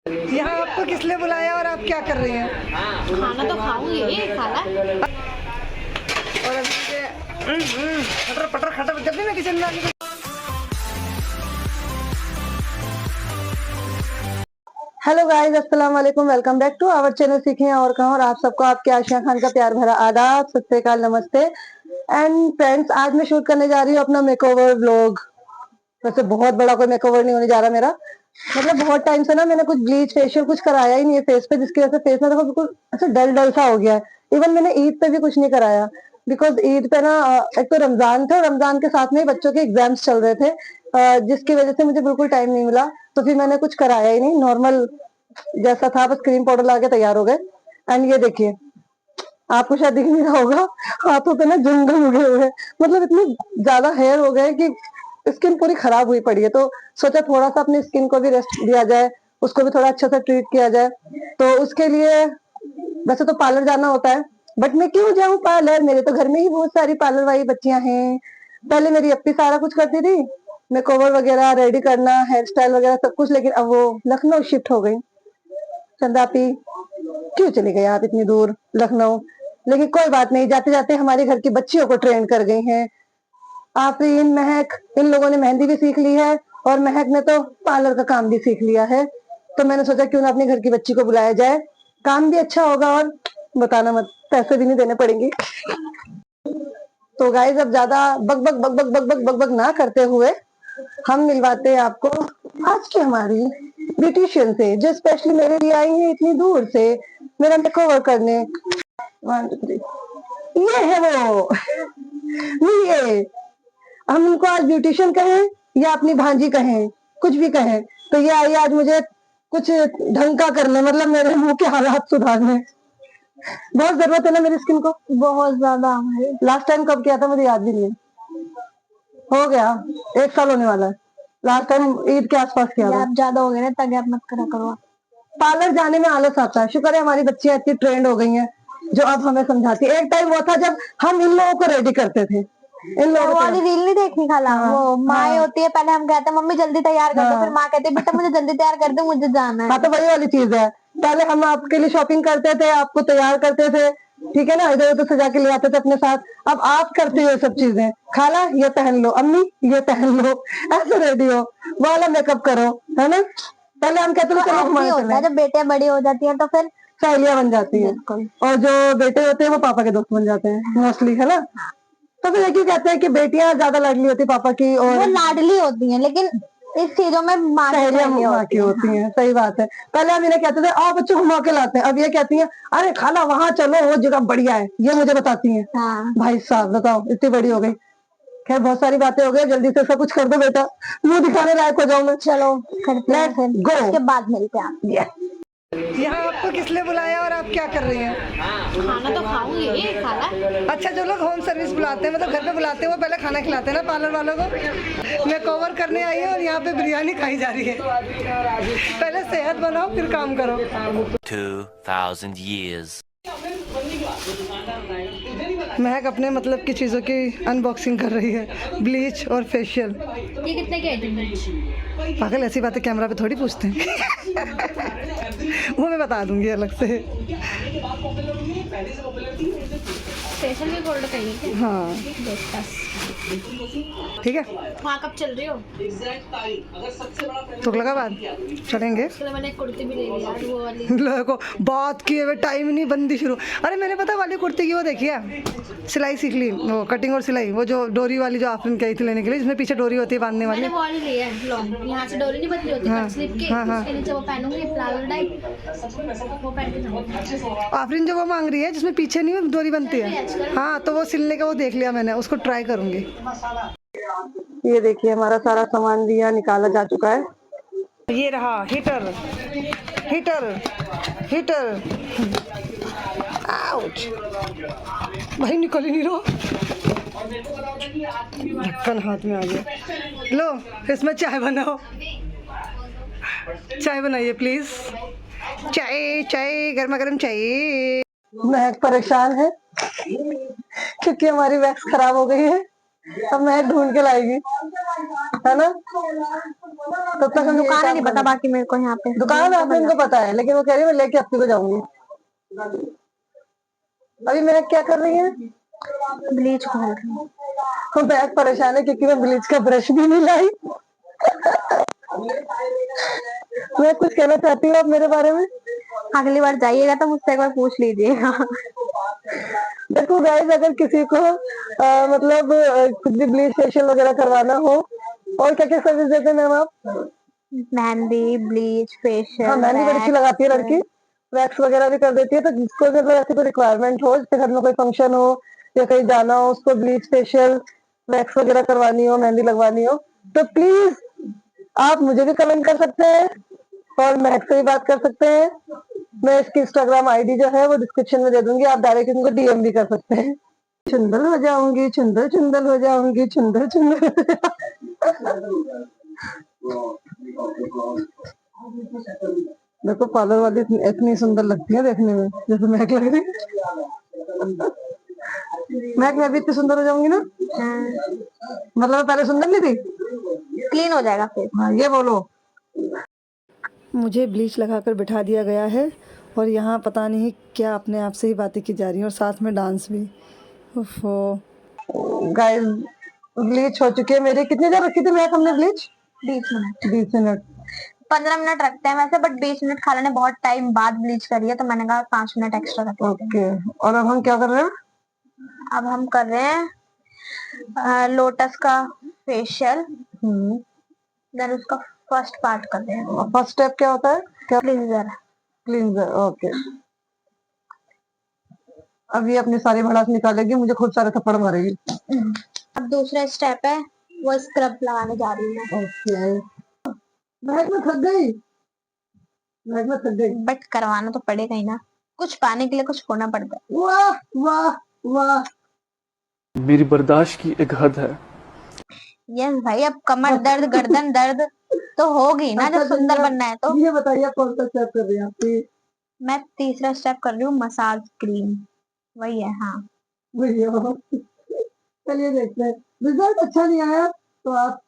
यहाँ आपको किस लिए बुलाया और आप क्या कर रही हैं? खाना तो खाऊंगी, खाना। और अभी खटर पटर खटर जब भी मैं किचन में आती हूँ। हेलो गाइस, अस्सलाम वालेकुम, welcome back to our channel सीखें और कहां। और आप सबको आपके आशिया खान का प्यार भरा आदाब, सत श्री अकाल, नमस्ते। एंड फ्रेंड्स, आज मैं शूट करने जा रही हूँ अपना मेकओवर व्लॉग। वैसे बहुत बड़ा कोई मेकओवर नहीं होने जा रहा मेरा, मतलब बहुत टाइम से ना मैंने कुछ ब्लीच फेशियल कुछ कराया ही नहीं है फेस पे, जिसकी वजह से फेस में देखो बिल्कुल ऐसा डल डल सा हो गया है। इवन मैंने ईद पे भी कुछ नहीं कराया, बिकॉज ईद पे ना एक तो रमजान था, रमजान के साथ में बच्चों के एग्जाम्स चल रहे थे, जिसकी वजह से मुझे बिल्कुल टाइम नहीं मिला। तो फिर मैंने कुछ कराया ही नहीं, नॉर्मल जैसा था, बस क्रीम पाउडर लगा के तैयार हो गए। एंड ये देखिए, आपको शायद दिख नहीं रहा होगा, हाथों पे ना जंगल उगे हुए हैं, मतलब इतने ज्यादा हेयर हो गए कि स्किन पूरी खराब हुई पड़ी है। तो सोचा थोड़ा सा अपनी स्किन को भी रेस्ट दिया जाए, उसको भी थोड़ा अच्छा से ट्रीट किया जाए। तो उसके लिए वैसे तो पार्लर जाना होता है, बट मैं क्यों जाऊं पार्लर, मेरे तो घर में ही बहुत सारी पार्लर वाली बच्चियां हैं। पहले मेरी अपनी सारा कुछ करती थी, मेकओवर वगैरह, रेडी करना, हेयर स्टाइल वगैरह सब कुछ, लेकिन अब वो लखनऊ शिफ्ट हो गई। चंदापी, क्यों चली गई आप इतनी दूर लखनऊ? लेकिन कोई बात नहीं, जाते जाते हमारे घर की बच्चियों को ट्रेन कर गई हैं। आफरीन, महक, इन लोगों ने मेहंदी भी सीख ली है और महक ने तो पार्लर का काम भी सीख लिया है। तो मैंने सोचा क्यों ना अपने घर की बच्ची को बुलाया जाए, काम भी अच्छा होगा और बताना मत, पैसे भी नहीं देने पड़ेंगे। तो गाइस, अब ज्यादा बक बक बक बक बक बक बक बक ना करते हुए हम मिलवाते हैं आपको आज की हमारी ब्यूटिशियन से, जो स्पेशली मेरे लिए आई है इतनी दूर से मेरा मेकओवर करने। 1 2 3, ये है वो। ये हम इनको आज ब्यूटिशियन कहें या अपनी भांजी कहें, कुछ भी कहें, तो ये आई आज मुझे कुछ ढंग का करने, मतलब मेरे मुंह के हालात सुधारने। बहुत जरूरत है ना मेरी स्किन को, बहुत ज्यादा। लास्ट टाइम कब किया था मुझे याद भी नहीं है, हो गया 1 साल होने वाला है। लास्ट टाइम ईद के आसपास किया था। ज्यादा हो गया ना, तब मत करा करो। पार्लर जाने में आलस आता है, शुक्र है हमारी बच्चियां इतनी ट्रेंड हो गई हैं जो अब हमें समझाती है। एक टाइम वो था जब हम इन लोगों को रेडी करते थे। इन लोगों वाली रील नहीं देखनी खाला। हाँ, वो माँ होती है, पहले हम कहते हैं मम्मी जल्दी तैयार कर दो, फिर माँ कहती है बेटा मुझे जल्दी तैयार कर दो, मुझे जाना है। हाँ, तो वही वाली चीज है। पहले हम आपके लिए शॉपिंग करते थे, आपको तैयार करते थे, ठीक है ना, इधर उधर सजा के ले आते थे अपने साथ। अब आप करते हो सब चीजें, खाला ये पहन लो, अम्मी ये पहन लो, ऐसे रेडी हो, वो वाला मेकअप करो, है ना। पहले हम कहते थे चलो हमारे होता है, जब बेटे बड़ी हो जाती है तो फिर सहेलियां बन जाती है, और जो बेटे होते हैं वो पापा के दोस्त बन जाते हैं मोस्टली, है ना। तो फिर क्यों कहते हैं कि बेटियां ज्यादा लाडली होती है पापा की, और वो लाडली होती हैं, लेकिन इस चीजों में सहेलियां माँ की होती हैं। सही बात है। पहले हम इन्हें कहते थे आओ बच्चों घुमा के लाते हैं, अब ये कहती हैं अरे खाला वहां चलो, वो जगह बढ़िया है, ये मुझे बताती हैं। हाँ। भाई साहब बताओ, इतनी बड़ी हो गई। खैर बहुत सारी बातें हो गई, जल्दी से सब कुछ कर दो बेटा, मुंह दिखाने लायक हो जाऊं मैं। चलो लेट्स गो, उसके बाद मिलते हैं। यहाँ आपको किस लिए बुलाया और आप क्या कर रही हैं? खाना तो खाऊंगी, खाना। अच्छा, जो लोग होम सर्विस बुलाते हैं, मतलब घर पे बुलाते हैं, वो पहले खाना खिलाते हैं ना पार्लर वालों को। मैं कवर करने आई हूँ और यहाँ पे बिरयानी खाई जा रही है। पहले सेहत बनाओ फिर काम करो। 2000 years। महक अपने मतलब की चीजों की अनबॉक्सिंग कर रही है, ब्लीच और फेशियल। ये कितने के है? पागल, ऐसी बातें कैमरा पे थोड़ी पूछते हैं। वो मैं बता दूंगी अलग से। फेशियल भी गोल्ड कहीं। हाँ ठीक है। वहाँ कब चल रही हो? तुगलकाबाद चलेंगे। मैंने कुर्ती भी ले ली यार, वो वाली। लोगों को बात किए हुए टाइम नहीं, बंदी शुरू। अरे मैंने पता वाली कुर्ती की वो देखी है, सिलाई सीख ली, वो कटिंग और सिलाई, वो जो डोरी वाली जो आपने कही थी लेने के लिए, जिसमें पीछे डोरी होती है बांधने वाली। मैंने वो वाली ली है लॉन्ग, यहाँ से डोरी नहीं बंधी होती, कट स्लीव की। उसके नीचे वो पहनूंगी प्लाजो टाइप, वो पहन के जाऊंगी। आफरीन जो वो मांग रही है जिसमें पीछे नहीं डोरी बनती है, हाँ, तो वो सिलने का वो देख लिया मैंने, उसको ट्राई करूंगी। ये देखिए हमारा सारा सामान भी यहाँ निकाला जा चुका है। ये रहा हीटर, हीटर, हीटर। आउच, भाई निकल ही नहीं रहा, ढक्कन हाथ में आ गया। लो इसमें चाय बनाओ, चाय बनाइए प्लीज, चाय चाय, गर्मा गर्म चाय। महक परेशान है क्योंकि हमारी वैक्स खराब हो गई है, अब महक ढूंढ के लाएगी। है ना। तब तक हम दुकान नहीं पता बाकी मेरे को यहाँ पे। दुकान आपको इनको पता है, लेकिन वो कह रही है मैं लेके अपनी को जाऊंगी। अभी मैं क्या कर रही है, ब्लीच खोल रही हूँ। तो बैग परेशान है क्योंकि मैं ब्लीच का ब्रश भी नहीं लाई। मैं कुछ कहना चाहती हूँ आप मेरे बारे में। अगली बार जाइएगा तो मुझसे एक बार पूछ लीजिएगा। देखो गाइस, अगर किसी को मतलब कुछ भी ब्लीच फेशियल वगैरह करवाना हो, और क्या क्या सर्विस देते हैं मैम आप? Mehndi, bleach, facial. हाँ, मेहंदी बड़ी अच्छी लगाती है लड़की, वैक्स वगैरह भी कर देती है। तो जिसको मतलब ऐसी कोई रिक्वायरमेंट हो, जैसे घर में कोई फंक्शन हो या कहीं जाना हो, उसको ब्लीच फेशियल वैक्स वगैरह करवानी हो, मेहंदी लगवानी हो, तो प्लीज आप मुझे भी कमेंट कर सकते हैं और महक से भी बात कर सकते हैं। मैं इसकी इंस्टाग्राम आईडी जो है वो डिस्क्रिप्शन में दे दूंगी, आप डायरेक्ट उनको डीएम भी कर सकते हैं। चुंदल हो जाऊंगी, चुंदल चुंदल हो जाऊंगी, चुंदल चुंदल। देखो पार्लर वाली इतनी सुंदर लगती है देखने में, जैसे महक लग रही है। महक, मैं भी इतनी सुंदर हो जाऊंगी ना? मतलब मैं पहले सुंदर नहीं थी? क्लीन हो जाएगा फिर। हाँ, ये बोलो। मुझे ब्लीच लगाकर बिठा दिया गया है और यहाँ पता नहीं क्या अपने आप से ही बातें की जा रही हैं और साथ में डांस भी। गाइस, ब्लीच हो चुकी है मेरी। कितनी देर रखी थी महक हमने ब्लीच? 20 मिनट। 20 मिनट। 15 मिनट रखते हैं वैसे, बट 20 मिनट खाला ने बहुत टाइम बाद ब्लीच करी है तो मैंने कहा 5 मिनट एक्स्ट्रा रख लेते हैं। ओके, और अब हम क्या कर रहे हैं? अब हम कर रहे हैं लोटस का फेशियल। देन उसका फर्स्ट पार्ट कर रहे हैं। फर्स्ट स्टेप क्या होता है? क्या? क्लींजर। Cleanser, okay. अब ये अपनी सारी भड़ास निकालेगी, मुझे खूब सारे थप्पड़ मारेगी। अब दूसरा स्टेप है, वो स्क्रब लगाने जा रही हूँ मैं। ओके। महक में थक गई, महक में थक गई। बट करवाना तो पड़ेगा ही ना, कुछ पाने के लिए कुछ खोना पड़ता है। वाह वाह वाह, मेरी बर्दाश्त की एक हद है। यस भाई, अब कमर दर्द, गर्दन दर्द तो होगी ना जब सुंदर बनना है तो। ये बताइए आप कौन सा स्टेप कर रही हैं आप? मैं तीसरा स्टेप कर रही हूँ, मसाज क्रीम। वही है, हाँ वही है। चलिए देखते हैं, रिजल्ट अच्छा नहीं आया तो आप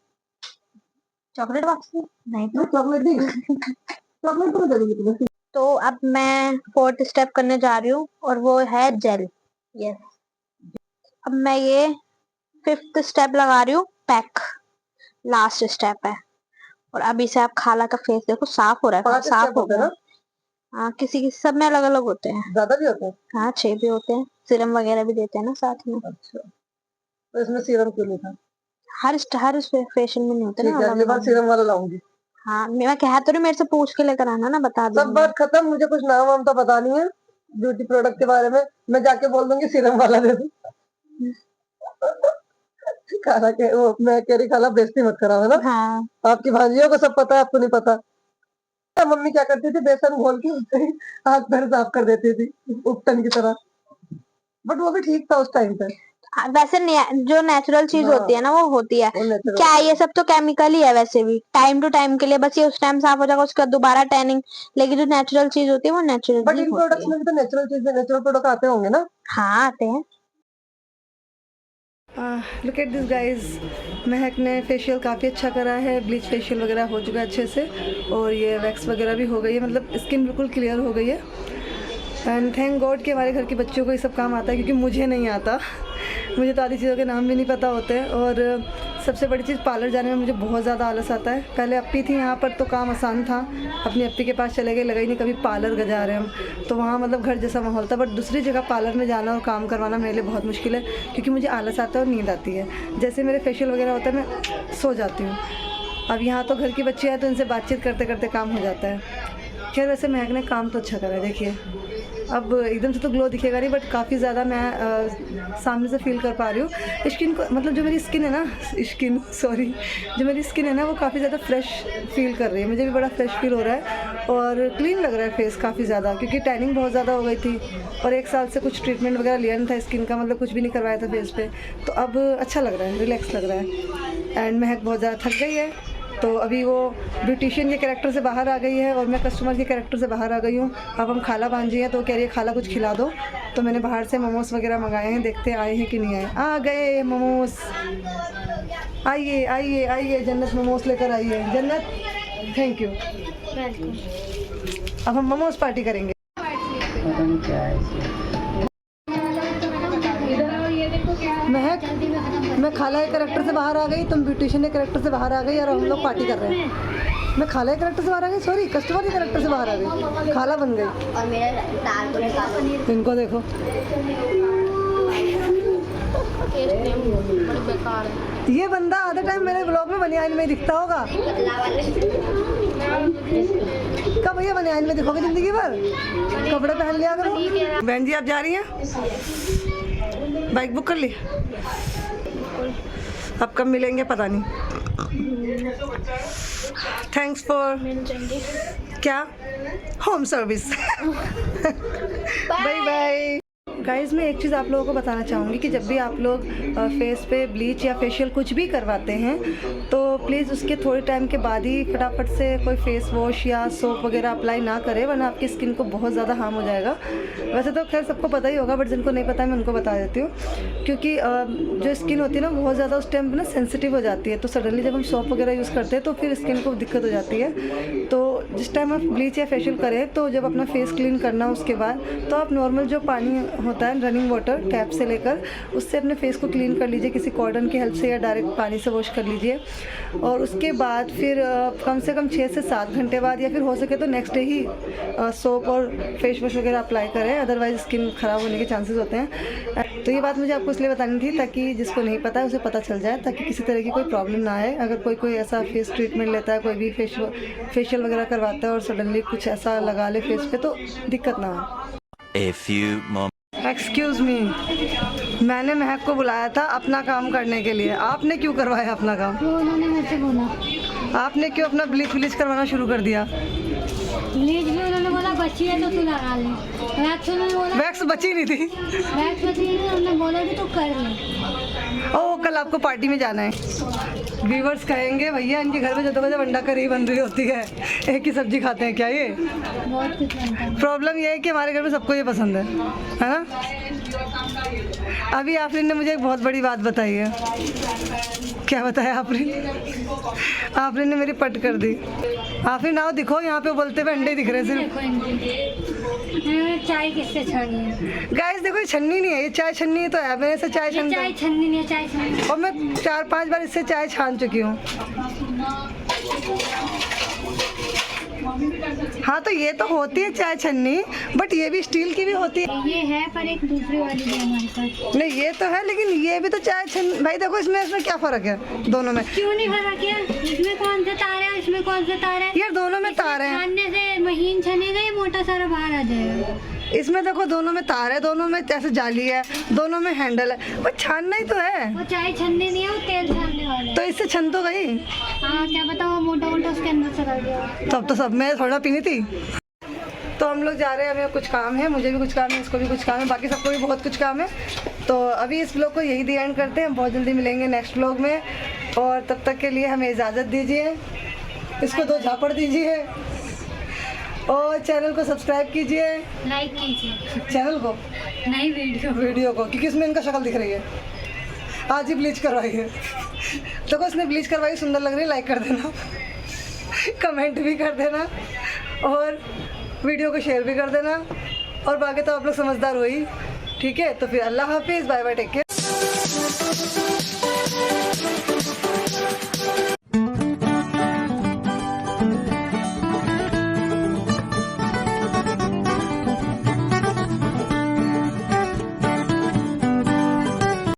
चॉकलेट वापस नहीं तो। चॉकलेट नहीं, चॉकलेट तो जरूरी तुम्हें। तो अब मैं 4th स्टेप करने जा रही हूँ और वो है जेल। यस, अब मैं ये 5th स्टेप लगा रही हूँ, पैक। लास्ट स्टेप है। और अभी से आप खाला का फेस देखो साफ हो रहा है, 5 साफ स्टेप हो होते हैं गया। ना? हाँ, किसी किसी सब में अलग अलग होते हैं। ज्यादा भी होते हैं? हाँ, 6 भी होते हैं, सीरम वगैरह भी देते हैं ना साथ में। अच्छा, तो इसमें सीरम क्यों नहीं था? हर फेशियल में नहीं होते ठीक ना, है, अगली बार सीरम वाला लाऊंगी। हाँ, मैं कह तो रही, मेरे से पूछ के लेकर आना ना, बता सब दूंगी। बात खत्म, मुझे कुछ नाम वाम तो पता नहीं है ब्यूटी प्रोडक्ट के बारे में। मैं जाके बोल दूंगी सीरम वाला दे दो। खाला के वो, मैं कह रही खाला बेइज्जती मत कराओ, है ना? हाँ, आपकी भांजियों को सब पता है, आपको नहीं पता। मम्मी क्या करती थी, बेसन घोल के उससे हाथ पैर साफ कर देती थी उपटन की तरह, बट वो भी ठीक था उस टाइम पे। वैसे जो नेचुरल चीज हाँ, होती है ना वो होती है। वो natural क्या है, ये सब तो केमिकल ही है वैसे भी, टाइम टू टाइम के लिए, बस ये उस टाइम साफ हो जाएगा, उसके बाद दोबारा टैनिंग। लेकिन जो नेचुरल चीज होती है वो नेचुरल बट इन होती प्रोडक्ट्स है। में भी तो नेचुरल चीजें, नेचुरल प्रोडक्ट आते होंगे ना? हाँ, आते हैं। लुक एट दिस गाइस, महक ने फेशियल काफ़ी अच्छा करा है, ब्लीच फेशियल वगैरह हो चुका है अच्छे से, और ये वैक्स वगैरह भी हो गई है, मतलब स्किन बिल्कुल क्लियर हो गई है। एंड थैंक गॉड कि हमारे घर के बच्चों को ये सब काम आता है, क्योंकि मुझे नहीं आता। मुझे तो आधी चीज़ों के नाम भी नहीं पता होते हैं। और सबसे बड़ी चीज़, पार्लर जाने में मुझे बहुत ज़्यादा आलस आता है। पहले अप्पी थी यहाँ पर तो काम आसान था, अपनी अप्पी के पास चले गए, लगा ही नहीं कभी पार्लर जा रहे हम, तो वहाँ मतलब घर जैसा माहौल था। बट दूसरी जगह पार्लर में जाना और काम करवाना मेरे लिए बहुत मुश्किल है, क्योंकि मुझे आलस आता है और नींद आती है। जैसे मेरे फेशियल वगैरह होता है मैं सो जाती हूँ। अब यहाँ तो घर की बच्ची है तो इनसे बातचीत करते करते काम हो जाता है। खैर, वैसे महक ने काम तो अच्छा करा है, देखिए। अब एकदम से तो ग्लो दिखेगा नहीं, बट काफ़ी ज़्यादा मैं सामने से फील कर पा रही हूँ स्किन को। मतलब जो मेरी स्किन है ना, जो मेरी स्किन है ना, वो काफ़ी ज़्यादा फ्रेश फील कर रही है। मुझे भी बड़ा फ्रेश फील हो रहा है और क्लीन लग रहा है फेस काफ़ी ज़्यादा, क्योंकि टैनिंग बहुत ज़्यादा हो गई थी और 1 साल से कुछ ट्रीटमेंट वगैरह लिया नहीं था स्किन का, मतलब कुछ भी नहीं करवाया था फेस पे। तो अब अच्छा लग रहा है, रिलैक्स लग रहा है। एंड महक बहुत ज़्यादा थक गई है, तो अभी वो ब्यूटिशियन के कैरेक्टर से बाहर आ गई है और मैं कस्टमर के कैरेक्टर से बाहर आ गई हूँ। अब हम खाला भांजी हैं, तो कह रही है खाला कुछ खिला दो, तो मैंने बाहर से मोमोज वगैरह मंगाए हैं, देखते आए हैं कि नहीं आए। आ गए मोमोज। आइए आइए आइए, जन्नत मोमोज लेकर आइए। जन्नत, थैंक यू। अब हम मोमोज पार्टी करेंगे। महक, मैं खाला के कैरेक्टर से बाहर आ गई, तुम ब्यूटिशियन के कैरेक्टर से बाहर आ गई और हम लोग पार्टी कर रहे हैं। मैं खाला के कैरेक्टर से बाहर आ गई, सॉरी कस्टमर के कैरेक्टर से बाहर आ गई, खाला बन गई। और मेरा दाल को निकालो। इनको देखो, बड़ी बेकार है। ये बंदा आधा टाइम मेरे ब्लॉग में बनियान में दिखता होगा। कब भैया बनियान में दिखोगे जिंदगी भर? कपड़े पहन लिया करो। बहन जी आप जा रही हैं? बाइक बुक कर ली? अब कब मिलेंगे पता नहीं। थैंक्स फॉर क्या? Home service. Bye bye. Guys मैं एक चीज़ आप लोगों को बताना चाहूँगी कि जब भी आप लोग फेस पे ब्लीच या फेशियल कुछ भी करवाते हैं तो प्लीज़ उसके थोड़े टाइम के बाद ही फटाफट से कोई फेस वॉश या सोप वगैरह अप्लाई ना करें, वरना आपकी स्किन को बहुत ज़्यादा हार्म हो जाएगा। वैसे तो खैर सबको पता ही होगा, बट जिनको नहीं पता मैं उनको बता देती हूँ। क्योंकि जो स्किन होती है ना बहुत ज़्यादा उस टाइम पर ना सेंसिटिव हो जाती है, तो सडनली जब हम सोप वगैरह यूज़ करते हैं तो फिर स्किन को दिक्कत हो जाती है। तो जिस टाइम आप ब्लीच या फेशियल करें तो जब अपना फेस क्लीन करना उसके बाद तो आप नॉर्मल जो पानी होता है रनिंग वाटर टैप से लेकर उससे अपने फेस को क्लीन कर लीजिए, किसी कॉटन की हेल्प से या डायरेक्ट पानी से वॉश कर लीजिए। और उसके बाद फिर कम से कम 6 से 7 घंटे बाद या फिर हो सके तो नेक्स्ट डे ही सोप और फेस वॉश वगैरह अप्लाई करें, अदरवाइज स्किन ख़राब होने के चांसेस होते हैं। तो ये बात मुझे आपको इसलिए बतानी थी ताकि जिसको नहीं पता है उसे पता चल जाए, ताकि किसी तरह की कोई प्रॉब्लम ना आए। अगर कोई ऐसा फेस ट्रीटमेंट लेता है, कोई भी फेशियल वगैरह करवाता है और सडनली कुछ ऐसा लगा ले फेस पे तो दिक्कत ना हो। A few moments. Excuse me, मैंने महक को बुलाया था अपना काम करने के लिए, आपने क्यों करवाया अपना काम? वो उन्होंने मुझसे बोला। आपने क्यों अपना ब्लीच करवाना शुरू कर दिया? ब्लीच भी उन्होंने बोला बची है तो तू लगा ले। वैक्स उन्होंने बोला वैक्स बची नहीं थी। वैक्स बची नहीं, उन्होंने बोला कि तू कर ले। ओ कल आपको पार्टी में जाना है। व्यूवर्स कहेंगे भैया इनके घर में जो बजे अंडा करी बन रही होती है, एक ही सब्जी खाते हैं क्या ये? बहुत कुछ बनता है। प्रॉब्लम ये है कि हमारे घर में सबको ये पसंद है ना। अभी आफरीन ने मुझे एक बहुत बड़ी बात बताई है। क्या बताया आफरीन? आफरीन ने मेरी पट कर दी। आफरीन आओ दिखो, यहाँ पे बोलते हुए अंडे दिख रहे हैं सिर्फ। चाय किससे छानी है? गाइस देखो ये छन्नी नहीं है, ये चाय छन्नी तो है, मैंने इसे चाय छन्नी चाय छन्नी नहीं है, चाय छन्नी। और मैं 4-5 बार इससे चाय छान चुकी हूँ। हाँ तो ये तो होती है चाय छन्नी, बट ये भी स्टील की भी होती है। ये है पर एक दूसरी वाली भी हमारे पास। नहीं ये तो है, लेकिन ये भी तो चाय छन्नी। भाई देखो इसमें क्या फर्क है दोनों में? क्यों नहीं फर्क है? इसमें कौन से तार है, इसमें कौन से तार है? यार दोनों में तार है। छानने से महीन छनेगा, ये मोटा सारा बाहर आ जाएगा। इसमें देखो दोनों में तार है, दोनों में ऐसे जाली है, दोनों में हैंडल है, बट छानना ही तो है। वो चाय छन्ने नहीं है, वो तेल छानने वाला है। तो इससे छन तो गई। हाँ क्या पता वो मोटा मोटा उसके अंदर चला गया। तब तो सब में थोड़ा पीनी थी। तो हम लोग जा रहे हैं, हमें कुछ काम है, मुझे भी कुछ काम है, इसको भी कुछ काम है, बाकी सबको भी बहुत कुछ काम है। तो अभी इस ब्लॉग को यही दी एंड करते हैं, बहुत जल्दी मिलेंगे नेक्स्ट ब्लॉग में। और तब तक के लिए हमें इजाज़त दीजिए, इसको 2 झापड़ दीजिए और चैनल को सब्सक्राइब कीजिए। लाइक कीजिए चैनल को नहीं, वीडियो को, क्योंकि इसमें इनका शक्ल दिख रही है। आज ही ब्लीच करवाई है। देखो इसने ब्लीच करवाई, सुंदर लग रही है, लाइक कर देना, कमेंट भी कर देना और वीडियो को शेयर भी कर देना। और बाकी तो आप लोग समझदार हो ही, ठीक है? तो फिर अल्लाह हाफिज़, बाय बाय, टेक केयर।